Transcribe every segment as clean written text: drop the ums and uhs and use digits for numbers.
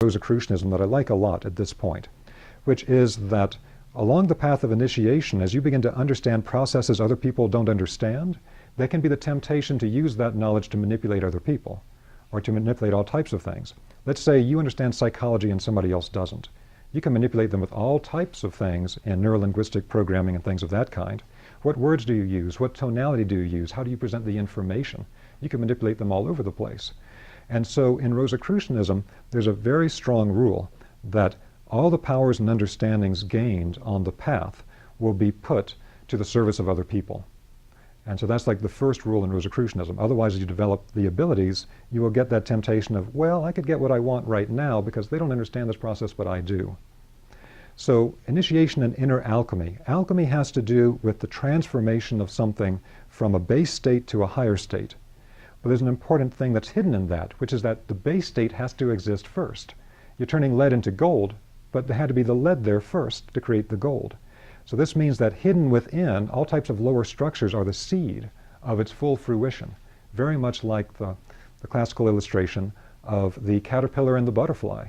Rosicrucianism that I like a lot at this point, which is that along the path of initiation, as you begin to understand processes other people don't understand, there can be the temptation to use that knowledge to manipulate other people, or to manipulate all types of things. Let's say you understand psychology and somebody else doesn't. You can manipulate them with all types of things in neurolinguistic programming and things of that kind. What words do you use? What tonality do you use? How do you present the information? You can manipulate them all over the place. And so in Rosicrucianism, there's a very strong rule that all the powers and understandings gained on the path will be put to the service of other people. And so that's like the first rule in Rosicrucianism. Otherwise, as you develop the abilities, you will get that temptation of, well, I could get what I want right now because they don't understand this process, but I do. So initiation and inner alchemy. Alchemy has to do with the transformation of something from a base state to a higher state. But there's an important thing that's hidden in that, which is that the base state has to exist first. You're turning lead into gold, but there had to be the lead there first to create the gold. So this means that hidden within, all types of lower structures are the seed of its full fruition, very much like the classical illustration of the caterpillar and the butterfly.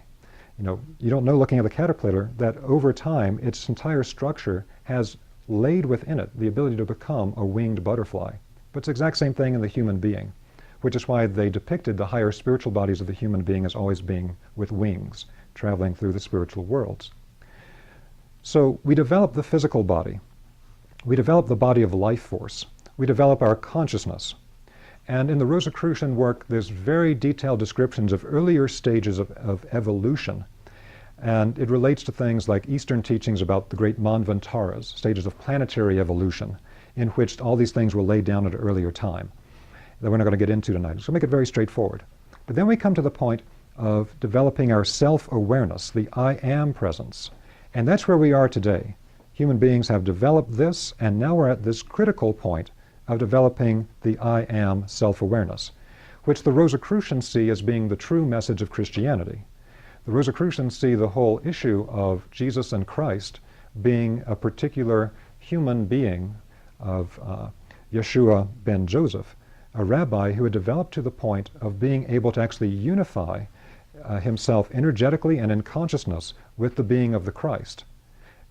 You don't know looking at the caterpillar that over time its entire structure has laid within it the ability to become a winged butterfly. But it's the exact same thing in the human being, which is why they depicted the higher spiritual bodies of the human being as always being with wings, traveling through the spiritual worlds. So we develop the physical body. We develop the body of life force. We develop our consciousness. And in the Rosicrucian work, there's very detailed descriptions of earlier stages of evolution. And it relates to things like Eastern teachings about the great Manvantaras, stages of planetary evolution, in which all these things were laid down at an earlier time that we're not going to get into tonight. So make it very straightforward. But then we come to the point of developing our self-awareness, the I am presence. And that's where we are today. Human beings have developed this, and now we're at this critical point of developing the I am self-awareness, which the Rosicrucians see as being the true message of Christianity. The Rosicrucians see the whole issue of Jesus and Christ being a particular human being of Yeshua ben Joseph, a rabbi who had developed to the point of being able to actually unify himself energetically and in consciousness with the being of the Christ.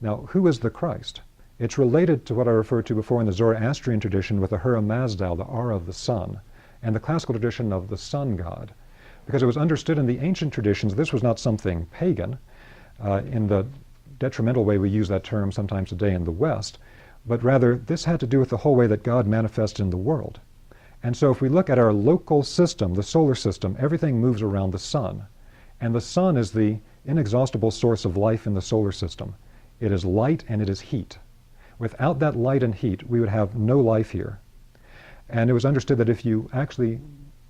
Now, who is the Christ? It's related to what I referred to before in the Zoroastrian tradition with the Hura Mazdal, the aura of the sun, and the classical tradition of the sun god. Because it was understood in the ancient traditions this was not something pagan, in the detrimental way we use that term sometimes today in the West, but rather this had to do with the whole way that God manifested in the world. And so if we look at our local system, the solar system, everything moves around the sun. And the sun is the inexhaustible source of life in the solar system. It is light and it is heat. Without that light and heat, we would have no life here. And it was understood that if you actually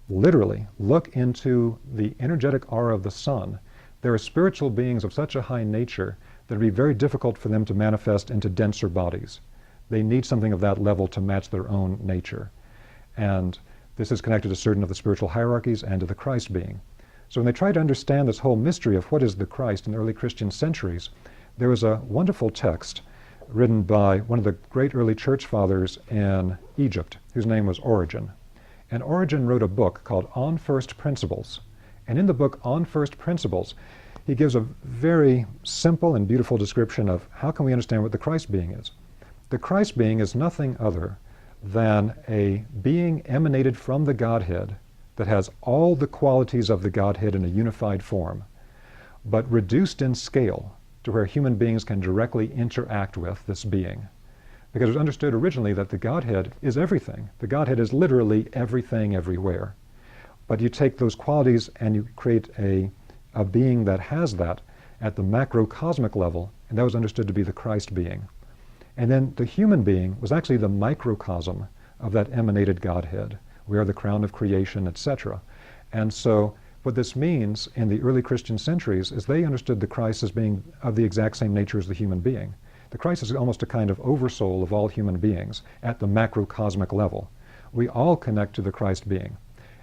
literally look into the energetic aura of the sun, there are spiritual beings of such a high nature that it would be very difficult for them to manifest into denser bodies. They need something of that level to match their own nature. And this is connected to certain of the spiritual hierarchies and to the Christ being. So when they tried to understand this whole mystery of what is the Christ in the early Christian centuries, there was a wonderful text written by one of the great early church fathers in Egypt, whose name was Origen. And Origen wrote a book called On First Principles. And in the book On First Principles, he gives a very simple and beautiful description of how can we understand what the Christ being is. The Christ being is nothing other than a being emanated from the Godhead that has all the qualities of the Godhead in a unified form, but reduced in scale to where human beings can directly interact with this being. Because it was understood originally that the Godhead is everything. The Godhead is literally everything everywhere. But you take those qualities and you create a being that has that at the macrocosmic level, and that was understood to be the Christ being. And then the human being was actually the microcosm of that emanated Godhead. We are the crown of creation, etc. And so what this means in the early Christian centuries is they understood the Christ as being of the exact same nature as the human being. The Christ is almost a kind of oversoul of all human beings at the macrocosmic level. We all connect to the Christ being.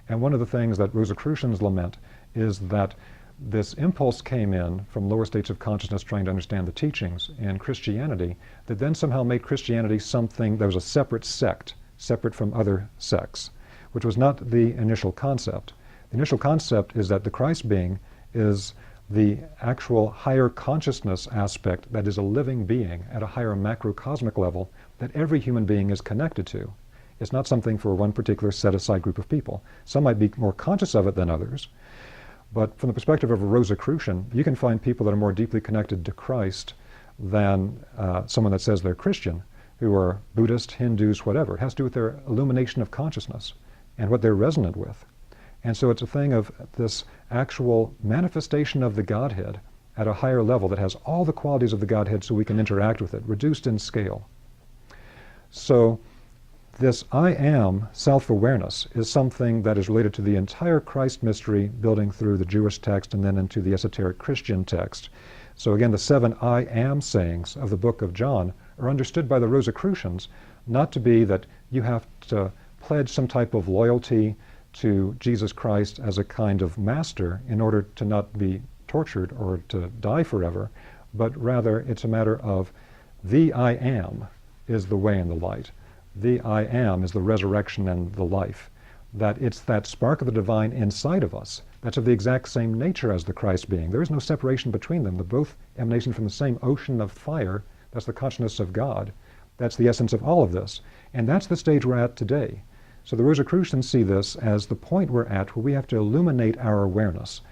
And one of the things that Rosicrucians lament is that this impulse came in from lower states of consciousness trying to understand the teachings in Christianity that then somehow made Christianity something that was a separate sect, separate from other sects, which was not the initial concept. The initial concept is that the Christ being is the actual higher consciousness aspect that is a living being at a higher macrocosmic level that every human being is connected to. It's not something for one particular set-aside group of people. Some might be more conscious of it than others, but from the perspective of a Rosicrucian, you can find people that are more deeply connected to Christ than someone that says they're Christian, who are Buddhist, Hindus, whatever. It has to do with their illumination of consciousness and what they're resonant with. And so it's a thing of this actual manifestation of the Godhead at a higher level that has all the qualities of the Godhead so we can interact with it, reduced in scale. So this I am self-awareness is something that is related to the entire Christ mystery, building through the Jewish text and then into the esoteric Christian text. So again, the 7 I am sayings of the book of John are understood by the Rosicrucians not to be that you have to pledge some type of loyalty to Jesus Christ as a kind of master in order to not be tortured or to die forever, but rather it's a matter of the I am is the way and the light. The I am is the resurrection and the life. That it's that spark of the divine inside of us that's of the exact same nature as the Christ being. There is no separation between them. They're both emanation from the same ocean of fire. That's the consciousness of God. That's the essence of all of this. And that's the stage we're at today. So the Rosicrucians see this as the point we're at where we have to illuminate our awareness,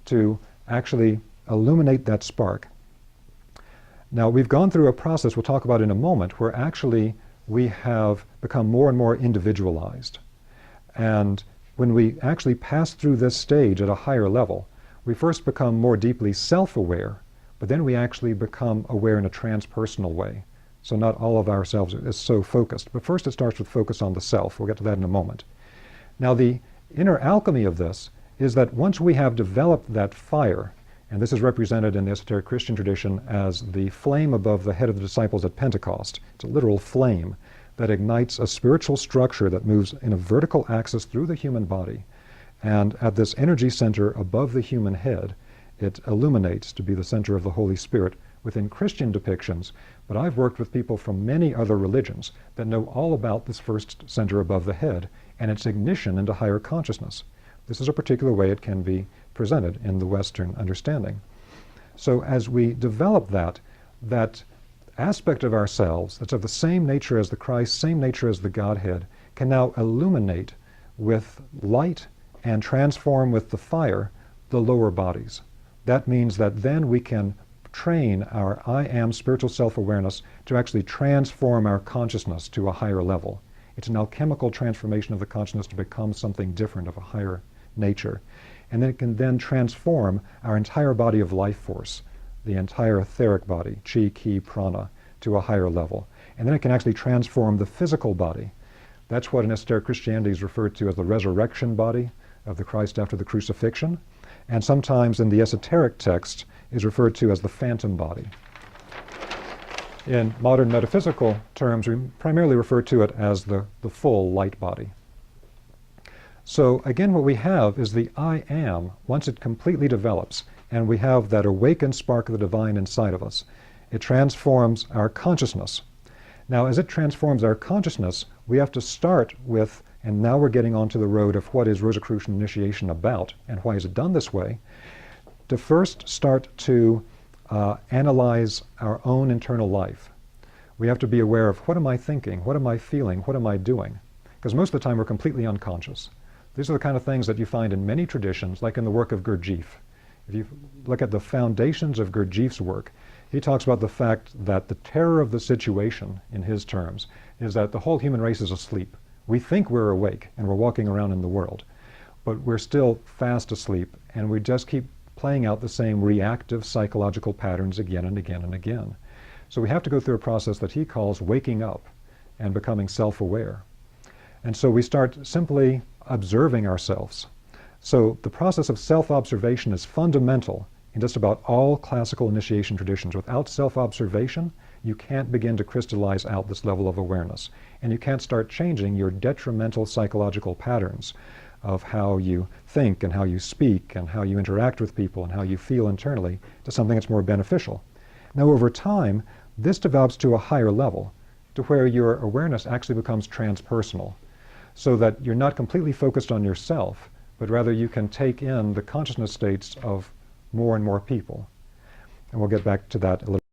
to actually illuminate that spark. Now, we've gone through a process we'll talk about in a moment where actually we have become more and more individualized. And when we actually pass through this stage at a higher level, we first become more deeply self-aware, but then we actually become aware in a transpersonal way. So not all of ourselves is so focused. But first it starts with focus on the self. We'll get to that in a moment. Now the inner alchemy of this is that once we have developed that fire, and this is represented in the esoteric Christian tradition as the flame above the head of the disciples at Pentecost. It's a literal flame that ignites a spiritual structure that moves in a vertical axis through the human body. And at this energy center above the human head, it illuminates to be the center of the Holy Spirit within Christian depictions. But I've worked with people from many other religions that know all about this first center above the head and its ignition into higher consciousness. This is a particular way it can be presented in the Western understanding. So as we develop that aspect of ourselves that's of the same nature as the Christ, same nature as the Godhead, can now illuminate with light and transform with the fire the lower bodies. That means that then we can train our I am spiritual self-awareness to actually transform our consciousness to a higher level. It's an alchemical transformation of the consciousness to become something different of a higher nature. And then it can then transform our entire body of life force, the entire etheric body, chi, ki, prana, to a higher level. And then it can actually transform the physical body. That's what in esoteric Christianity is referred to as the resurrection body of the Christ after the crucifixion. And sometimes in the esoteric text is referred to as the phantom body. In modern metaphysical terms, we primarily refer to it as the full light body. So again, what we have is the I am, once it completely develops, and we have that awakened spark of the divine inside of us, it transforms our consciousness. Now, as it transforms our consciousness, we have to start with, and now we're getting onto the road of what is Rosicrucian initiation about, and why is it done this way, to first start to analyze our own internal life. We have to be aware of what am I thinking, what am I feeling, what am I doing? Because most of the time we're completely unconscious. These are the kind of things that you find in many traditions, like in the work of Gurdjieff. If you look at the foundations of Gurdjieff's work, he talks about the fact that the terror of the situation, in his terms, is that the whole human race is asleep. We think we're awake and we're walking around in the world, but we're still fast asleep, and we just keep playing out the same reactive psychological patterns again and again and again. So we have to go through a process that he calls waking up and becoming self-aware. And so we start simply observing ourselves. So the process of self-observation is fundamental in just about all classical initiation traditions. Without self-observation, you can't begin to crystallize out this level of awareness. And you can't start changing your detrimental psychological patterns of how you think and how you speak and how you interact with people and how you feel internally to something that's more beneficial. Now, over time, this develops to a higher level, to where your awareness actually becomes transpersonal, so that you're not completely focused on yourself, but rather you can take in the consciousness states of more and more people. And we'll get back to that a little